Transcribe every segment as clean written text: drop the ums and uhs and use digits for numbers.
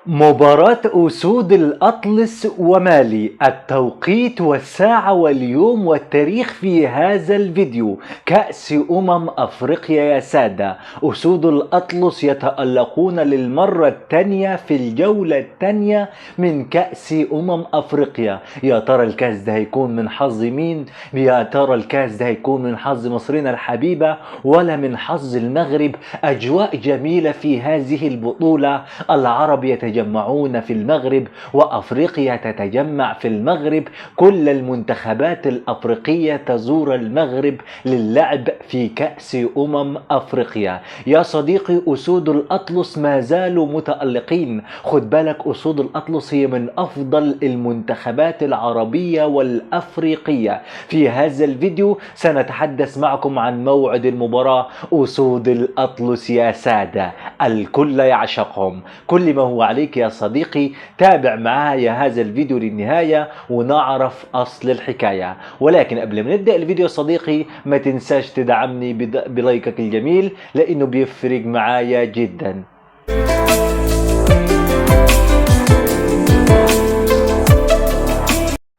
مباراة أسود الأطلس ومالي، التوقيت والساعة واليوم والتاريخ في هذا الفيديو. كأس أفريقيا يا سادة، أسود الأطلس يتألقون للمرة الثانية في الجولة الثانية من كأس أفريقيا. يا ترى الكاس ده هيكون من حظ مين؟ يا ترى الكاس ده هيكون من حظ مصرنا الحبيبة ولا من حظ المغرب؟ أجواء جميلة في هذه البطولة. العرب يتجمعون في المغرب وأفريقيا تتجمع في المغرب. كل المنتخبات الأفريقية تزور المغرب للعب في كأس أفريقيا. يا صديقي، أسود الأطلس ما زالوا متألقين. خد بالك، أسود الأطلس هي من أفضل المنتخبات العربية والأفريقية. في هذا الفيديو سنتحدث معكم عن موعد المباراة. أسود الأطلس يا سادة، الكل يعشقهم. كل ما هو عليك يا صديقي، تابع معايا هذا الفيديو للنهاية ونعرف أصل الحكاية. ولكن قبل ما نبدأ الفيديو يا صديقي، ما تنساش تدعمني بلايكك الجميل، لأنه بيفرق معايا جدا.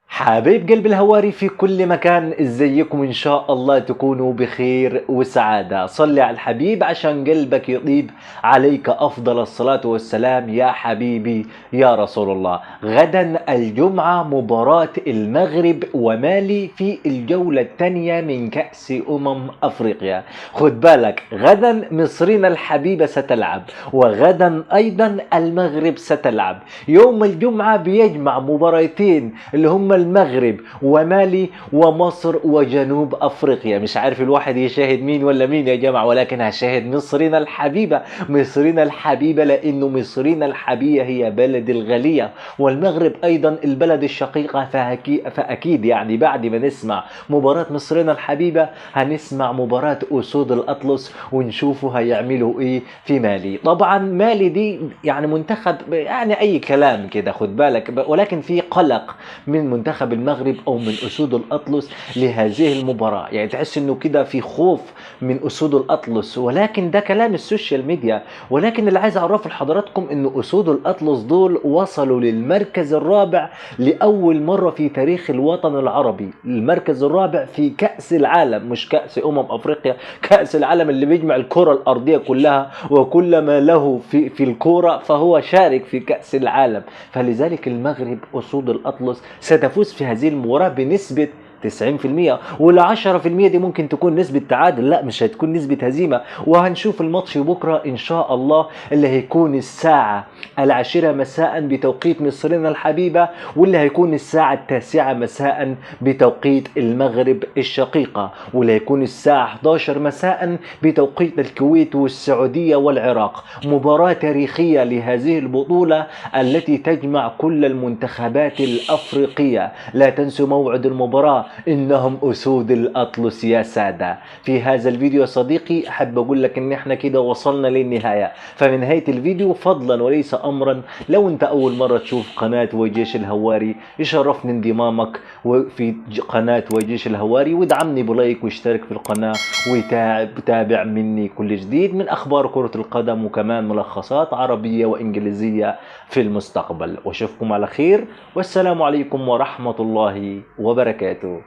حبايب قلب الهواري في كل مكان، ازيكم؟ ان شاء الله تكونوا بخير وسعادة. صلي على الحبيب عشان قلبك يطيب. عليك افضل الصلاة والسلام يا حبيبي يا رسول الله. غدا الجمعة مباراة المغرب ومالي في الجولة الثانية من كأس افريقيا. خد بالك، غدا مصرنا الحبيبة ستلعب، وغدا ايضا المغرب ستلعب. يوم الجمعة بيجمع مباراتين اللي هم المغرب ومالي ومصر وجنوب افريقيا. مش عارف الواحد يشاهد مين ولا مين يا جماعه، ولكن هشاهد مصرنا الحبيبه. مصرنا الحبيبه لانه مصرنا الحبيبه هي بلد الغاليه، والمغرب ايضا البلد الشقيقه. فاكيد يعني بعد ما نسمع مباراه مصرنا الحبيبه هنسمع مباراه اسود الاطلس ونشوفوا هيعملوا ايه في مالي. طبعا مالي دي يعني منتخب يعني اي كلام كده، خد بالك، ولكن في قلق من منتخب المغرب او من اسود الاطلس لهذه المباراه. يعني تحس انه كده في خوف من اسود الاطلس، ولكن ده كلام السوشيال ميديا. ولكن اللي عايز اعرفه لحضراتكم انه اسود الاطلس دول وصلوا للمركز الرابع لاول مره في تاريخ الوطن العربي. المركز الرابع في كاس العالم، مش كاس افريقيا، كاس العالم اللي بيجمع الكره الارضيه كلها وكل ما له في الكوره، فهو شارك في كاس العالم. فلذلك المغرب اسود الاطلس ستفوز في هذه المباراة بنسبة 90%، وال10% دي ممكن تكون نسبة تعادل، لا مش هتكون نسبة هزيمة. وهنشوف الماتش بكرة إن شاء الله اللي هيكون الساعة 10 مساء بتوقيت مصرنا الحبيبة، واللي هيكون الساعة 9 مساء بتوقيت المغرب الشقيقة، واللي هيكون الساعة 11 مساء بتوقيت الكويت والسعودية والعراق. مباراة تاريخية لهذه البطولة التي تجمع كل المنتخبات الأفريقية. لا تنسوا موعد المباراة، إنهم أسود الأطلس يا سادة. في هذا الفيديو يا صديقي أحب أقول لك إن إحنا كده وصلنا للنهاية. فمن نهاية الفيديو فضلا وليس أمرا، لو أنت أول مرة تشوف قناة وجيش الهواري يشرفني انضمامك في قناة وجيش الهواري، وادعمني بلايك واشترك في القناة وتابع مني كل جديد من أخبار كرة القدم، وكمان ملخصات عربية وإنجليزية في المستقبل. وأشوفكم على خير، والسلام عليكم ورحمة الله وبركاته.